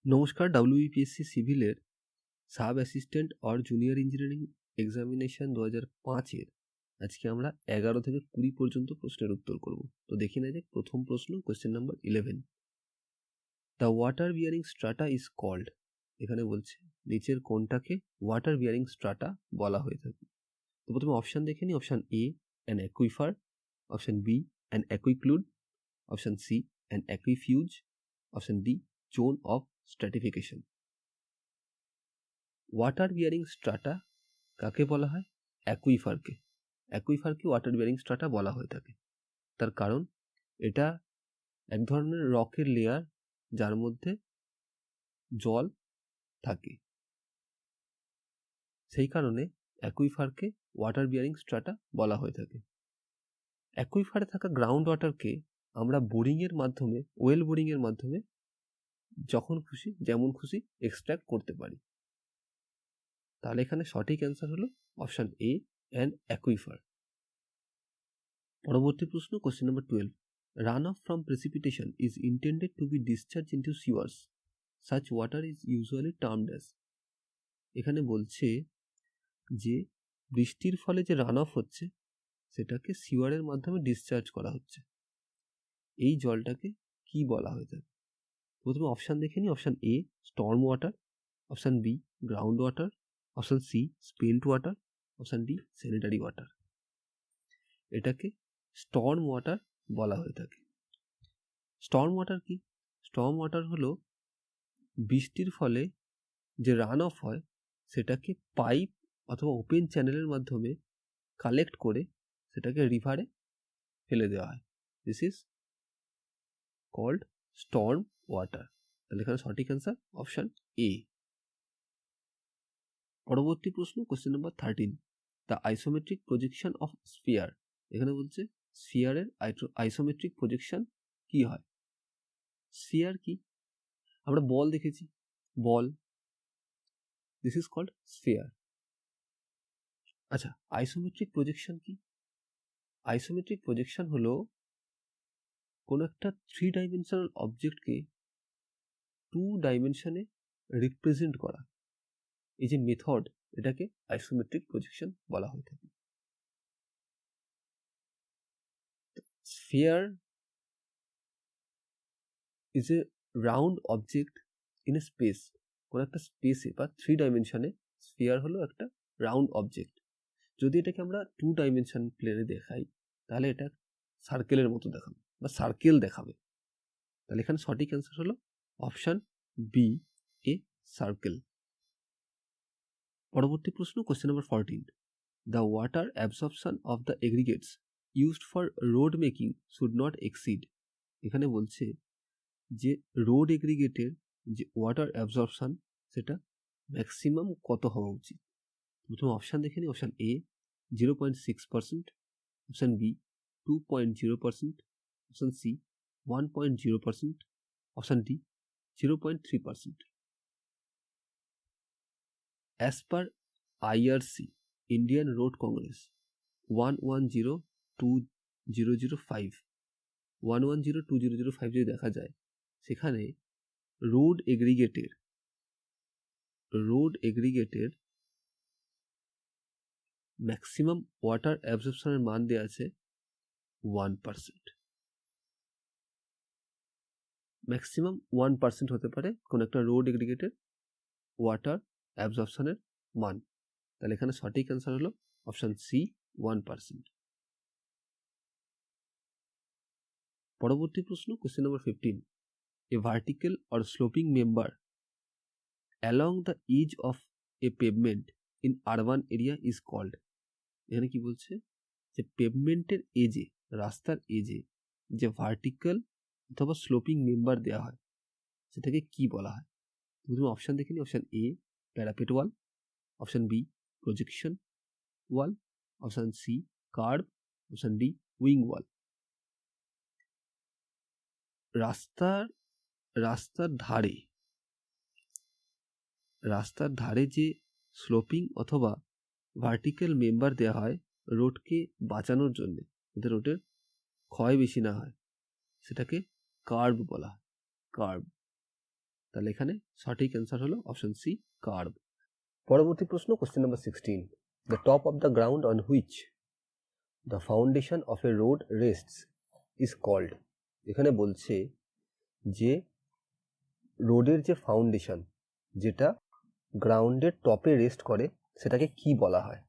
নমস্কার, WBPSC সিভিলের sub assistant or junior engineering examination 2005-এর আজকে আমরা 11 থেকে 20 পর্যন্ত প্রশ্নের উত্তর করব। তো দেখি না যাক প্রথম প্রশ্ন, question number 11। The water bearing strata is called. এখানে বলছে নিচের কোনটাকে ওয়াটার বিয়ারিং স্ট্রাটা বলা হয়ে থাকে। তো প্রথমে অপশান দেখে নিই। Option A an aquifer, option B an aquiclude, option C an aquifuge, option D zone of stratification. Water bearing strata কাকে বলা হয়? অ্যাকুইফারকে। অ্যাকুইফারকে ওয়াটার বিয়ারিং স্ট্রাটা বলা হয়ে থাকে। তার কারণ এটা এক ধরনের রকের লেয়ার যার মধ্যে জল থাকে, সেই কারণে অ্যাকুইফারকে ওয়াটার বিয়ারিং স্ট্রাটা বলা হয়ে থাকে। অ্যাকুইফারে থাকা গ্রাউন্ড ওয়াটারকে আমরা বোরিংয়ের মাধ্যমে, ওয়েল বোরিংয়ের মাধ্যমে যখন খুশি যেমন খুশি এক্সট্র্যাক্ট করতে পারি। তাহলে এখানে সঠিক অ্যান্সার হলো অপশান এ অ্যান অ্যাকুইফার। পরবর্তী প্রশ্ন, question number 12। Run off from precipitation is intended to be discharge into sewers, such water is usually termed as. এখানে বলছে যে বৃষ্টির ফলে যে রান অফ হচ্ছে সেটাকে সিওয়ারের মাধ্যমে ডিসচার্জ করা হচ্ছে, এই জলটাকে কি বলা হয়ে থাকে? প্রথমে অপশান দেখে নিই। Option A storm water, option B ground water, option C spelt water, option D sanitary water. এটাকে স্টর্ম ওয়াটার বলা হয়ে থাকে। স্টর্ম ওয়াটার কি? স্টর্ম ওয়াটার হলো বৃষ্টির ফলে যে রান অফ হয় সেটাকে পাইপ অথবা ওপেন চ্যানেলের মাধ্যমে কালেক্ট করে সেটাকে রিভারে ফেলে দেওয়া হয়। This is called storm water. তাহলে এখানে সঠিক অ্যান্সার অপশান এ। পরবর্তী প্রশ্ন, question number 13। The isometric projection of sphere. এখানে বলছে স্ফিয়ারের আইসোমেট্রিক প্রজেকশন কি হয়? স্ফিয়ার কি? আমরা বল দেখেছি, বল, দিস ইজ কল্ড স্ফিয়ার। আচ্ছা, আইসোমেট্রিক প্রজেকশন কি? আইসোমেট্রিক প্রজেকশন হলো কোনো একটা 3 ডাইমেনশনাল অবজেক্টকে 2 ডাইমেনশনে রিপ্রেজেন্ট করা। এই যে মেথড, এটাকে আইসোমেট্রিক প্রজেকশন বলা হয়ে থাকে। Sphere is a round object in a space. কোনো একটা স্পেসে বা 3 ডাইমেনশনে স্ফিয়ার হলো একটা রাউন্ড অবজেক্ট। যদি এটাকে আমরা 2 ডাইমেনশন প্লেনে দেখাই তাহলে এটা সার্কেলের মতো দেখাবে বা সার্কেল দেখাবে। তাহলে এখানে সঠিক অ্যান্সার হলো অপশান বি এ সার্কেল। পরবর্তী প্রশ্ন, question number 14। The water absorption of the aggregates used for road making should not exceed. এখানে বলছে যে রোড এগ্রিগেটের যে ওয়াটার অ্যাবসর্পশন সেটা ম্যাক্সিমাম কত হওয়া উচিত? প্রথমে অপশান দেখে নিই। Option A 0.6%, option B 2.0%, option C 1.0%, option D 0.3%. As per IRC, Indian Road Congress 11020005, 11020005 যদি দেখা যায় সেখানে রোড এগ্রিগেটের ম্যাক্সিমাম ওয়াটার অ্যাবজর্পশনের মান দেওয়া আছে 1%। ম্যাক্সিমাম 1% হতে পারে কোন একটা রোড এগ্রিগেটের ওয়াটার অ্যাবজর্পশনের মান। তাহলে এখানে সঠিক অ্যান্সার হলো অপশান সি 1%। পরবর্তী প্রশ্ন, question number 15। A vertical or sloping member along the edge of a pavement in urban area is called. এখানে কি বলছে যে পেভমেন্টের এজে, রাস্তার এজে যে ভার্টিক্যাল অথবা স্লোপিং মেম্বার দেওয়া হয় সেটাকে কি বলা হয়? প্রথমে অপশান দেখে নিই। Option A parapet wall, option B projection wall, option C curve, option D wing wall. রাস্তার ধারে যে স্লোপিং অথবা ভার্টিক্যাল মেম্বার দেওয়া হয় রোডকে বাঁচানোর জন্য, যাতে রোডের ক্ষয় বেশি না হয়, সেটাকে কার্ভ বলা হয়। কার্ভ। তাহলে এখানে সঠিক অ্যান্সার হলো অপশন সি কার্ভ। পরবর্তী প্রশ্ন, question number 16, the top of the ground on which the foundation of a road rests is called. এখানে বলছে যে রোডের যে ফাউন্ডেশন যেটা গ্রাউন্ডের টপে রেস্ট করে সেটাকে কি বলা হয়?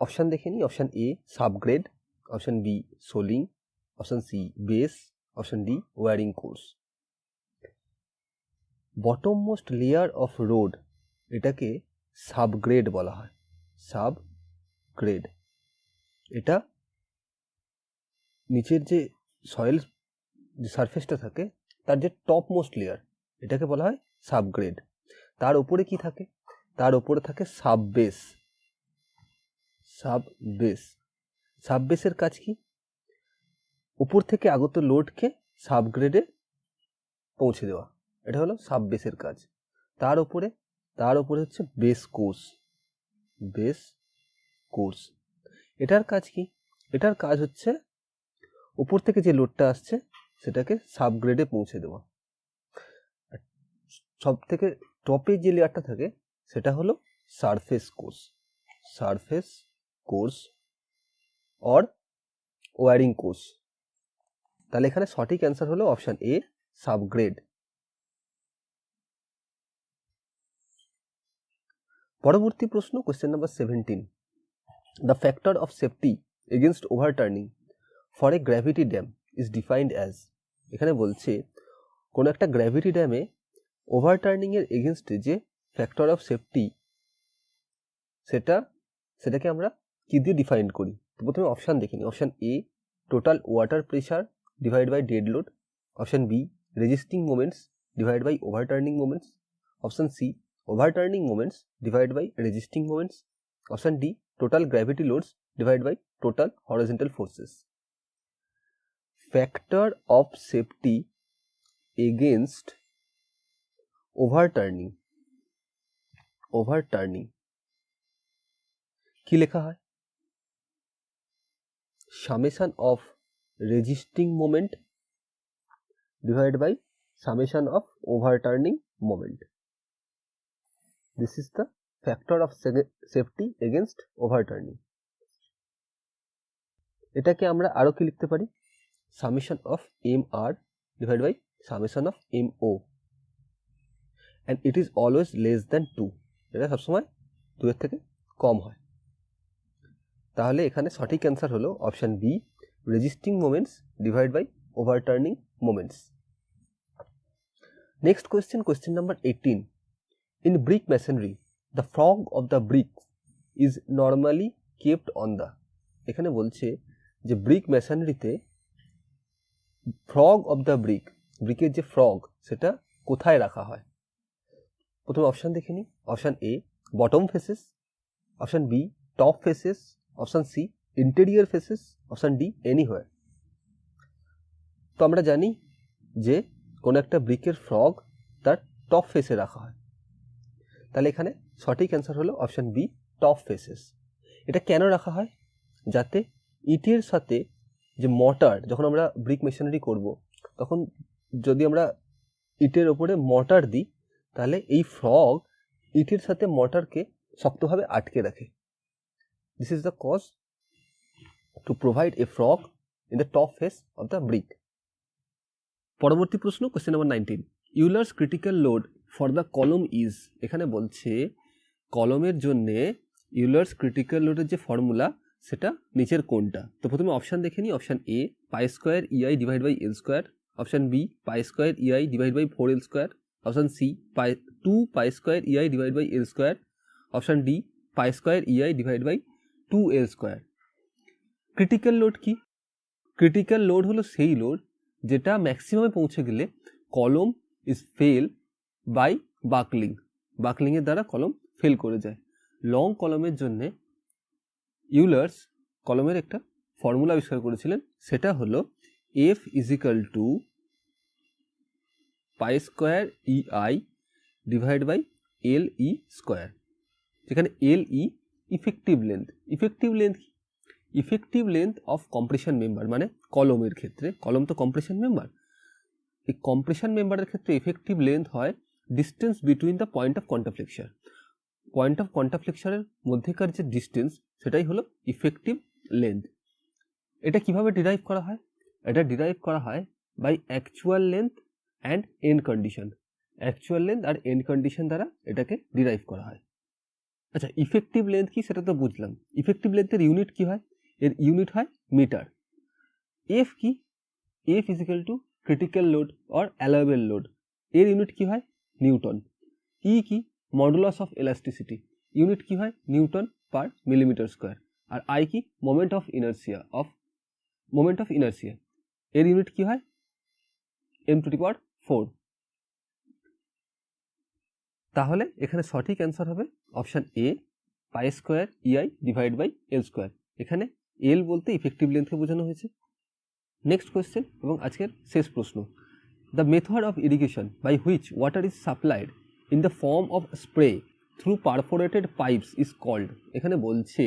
অপশান দেখে নিই। Option A subgrade, option B soling, option C base, option D wearing course. Bottom most layer of road এটাকে সাবগ্রেড বলা হয়, সাবগ্রেড। এটা নিচের যে সয়েল যে সারফেসটা থাকে তার যে টপ মোস্ট লেয়ার এটাকে বলা হয় সাবগ্রেড। তার উপরে কি থাকে? তার উপরে থাকে সাববেস। সাববেসের কাজ কি? উপর থেকে আগত লোডকে সাবগ্রেডে পৌঁছে দেওয়া, এটা হলো সাববেসের কাজ। তার উপরে হচ্ছে বেস কোর্স। এটার কাজ কি? এটার কাজ হচ্ছে উপর থেকে যে লোডটা আসছে সেটাকে সাবগ্রেডে পৌঁছে দেওয়া। সব থেকে টপে যে লেয়ারটা থাকে সেটা হলো surface course or wearing course. তাহলে এখানে সঠিক অ্যান্সার হলো অপশন এ সাবগ্রেড। পরবর্তী প্রশ্ন, question number 17, the factor of safety against overturning for a gravity dam is defined as. এখানে বলছে কোনো একটা গ্র্যাভিটি ড্যামে ওভারটার্নিং এর এগেনস্টে যে ফ্যাক্টর অফ সেফটি সেটাকে আমরা কি দিয়ে ডিফাইন করি? তো প্রথমে অপশান দেখে নিই। Option A total water pressure divide by dead load, option B resisting moments divide by overturning moments, option C overturning moments divide by resisting moments, option D total gravity loads divide by total horizontal forces. Factor of safety against overturning কি লেখা হয়? Summation of resisting moment divide by summation of overturning moment. This is the factor of safety against overturning. এটাকে আমরা আরো কি লিখতে পারি? Summation of M R divide by summation of M O, and it is always less than 2। এটা সবসময় 2 এর থেকে কম হয়। তাহলে এখানে সঠিক অ্যান্সার হলো option B resisting moments divide by overturning moments. Next question number 18, in brick masonry the frog of the brick is normally kept on the. এখানে বলছে যে ব্রিক মেসনরিতে ফ্রগ অফ দ্য ব্রিকের যে ফ্রগ সেটা কোথায় রাখা হয়? প্রথমে অপশান দেখে নিই। Option A bottom faces, option B top faces, option C interior faces, option D anywhere. তো আমরা জানি যে কোনো একটা ব্রিকের ফ্রগ তার টপ ফেসে রাখা হয়। তাহলে এখানে সঠিক অ্যান্সার হলো অপশান বি টপ ফেসেস। এটা কেন রাখা হয়? যাতে ইটের সাথে যে মর্টার, যখন আমরা ব্রিক মেশিনারি করব তখন যদি আমরা ইটের ওপরে মর্টার দিই তাহলে এই ফ্রগ ইটের সাথে মর্টারকে শক্তভাবে আটকে রাখে। This is the cause to provide a frog in the top face of the brick. পরবর্তী প্রশ্ন, question number 19, Euler's critical load for the column is. এখানে বলছে কলমের জন্যে ইউলার্স ক্রিটিক্যাল লোডের যে ফর্মুলা সেটা নিচের কোনটা? তো প্রথমে অপশান দেখে নিই। Option A pi square EI divide by L square, option B pi square EI divide by 4l square, option C 2 pi square EI divide by L square, option D pi square EI divide by 2l square. Critical load কি? Critical load হলো সেই load যেটা ম্যাক্সিমামে পৌঁছে গেলে কলম is fail by বাকলিংয়ের দ্বারা কলম fail করে যায়। লং কলমের জন্যে ইউলার্স কলমের একটা ফর্মুলা আবিষ্কার করেছিলেন, সেটা হলো F is equal to pi square EI divide by L E square, যেখানে L E effective length of compression member, মানে কলমের ক্ষেত্রে কলম তো কম্প্রেশন মেম্বার, এই কম্প্রেশন মেম্বারের ক্ষেত্রে ইফেক্টিভ লেন্থ হয় distance between the point of contraflexure. Point of কন্টাফ্লেকচারের মধ্যেকার যে ডিস্টেন্স সেটাই হলো ইফেক্টিভ লেন্থ। এটা কিভাবে ডিরাইভ করা হয়? এটা ডিরাইভ করা হয় by actual length and end condition. Actual length আর এন্ড কন্ডিশন দ্বারা এটাকে ডিরাইভ করা হয়। আচ্ছা, ইফেক্টিভ লেন্থ কি সেটা তো বুঝলাম। ইফেক্টিভ লেন্থের ইউনিট কি হয়? এর ইউনিট হয় মিটার। এফ কি? F is equal to critical load or allowable load, এর ইউনিট কি হয়? নিউটন। ই কি? মডুলাস অফ ইলাস্টিসিটি, ইউনিট কি হয়? Newton per millimetre square. আর আই কি? মোমেন্ট অফ ইনার্সিয়া, এর ইউনিট কি হয়? m⁴। তাহলে এখানে সঠিক অ্যান্সার হবে option A, pi square EI divide by L square. এখানে এল বলতে ইফেক্টিভ লেন্থকে বোঝানো হয়েছে। নেক্সট কোয়েশ্চেন এবং আজকের শেষ প্রশ্ন। The method of irrigation by which water is supplied in the form of spray through perforated pipes is called. এখানে বলছে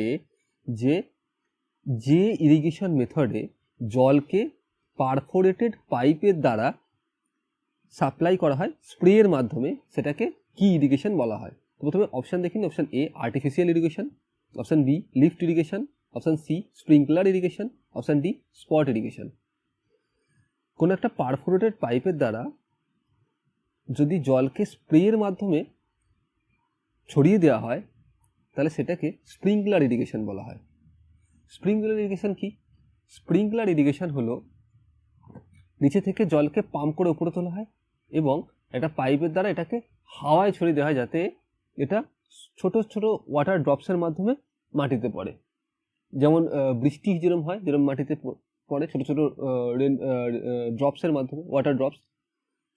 যে ইরিগেশন মেথডে জলকে পারফোরেটেড পাইপের দ্বারা সাপ্লাই করা হয় স্প্রের মাধ্যমে, সেটাকে কি ইরিগেশন বলা হয়? তো প্রথমে অপশান দেখিনি। Option A artificial irrigation, option B lift irrigation, option C sprinkler irrigation, option D spot irrigation. কোনো একটা পারফোরেটেড পাইপের দ্বারা যদি জলকে স্প্রের মাধ্যমে ছড়িয়ে দেওয়া হয় তাহলে সেটাকে স্প্রিংকলার ইরিগেশন বলা হয়। স্প্রিংকলার ইরিগেশন কি? স্প্রিংকলার ইরিগেশন হলো নিচে থেকে জলকে পাম্প করে উপরে তোলা হয় এবং একটা পাইপের দ্বারা এটাকে হাওয়ায় ছড়িয়ে দেওয়া হয় যাতে এটা ছোট ছোট ওয়াটার ড্রপসের মাধ্যমে মাটিতে পড়ে। যেমন বৃষ্টি যেরকম হয়, যেরকম মাটিতে পড়ে ছোট ছোট ড্রপসের মাধ্যমে, ওয়াটার ড্রপস,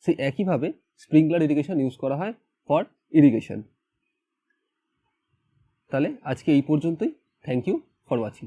সেই একইভাবে স্প্রিংকলার ইরিগেশন ইউজ করা হয় ফর ইরিগেশন। তাহলে আজকে এই পর্যন্তই। Thank you for watching.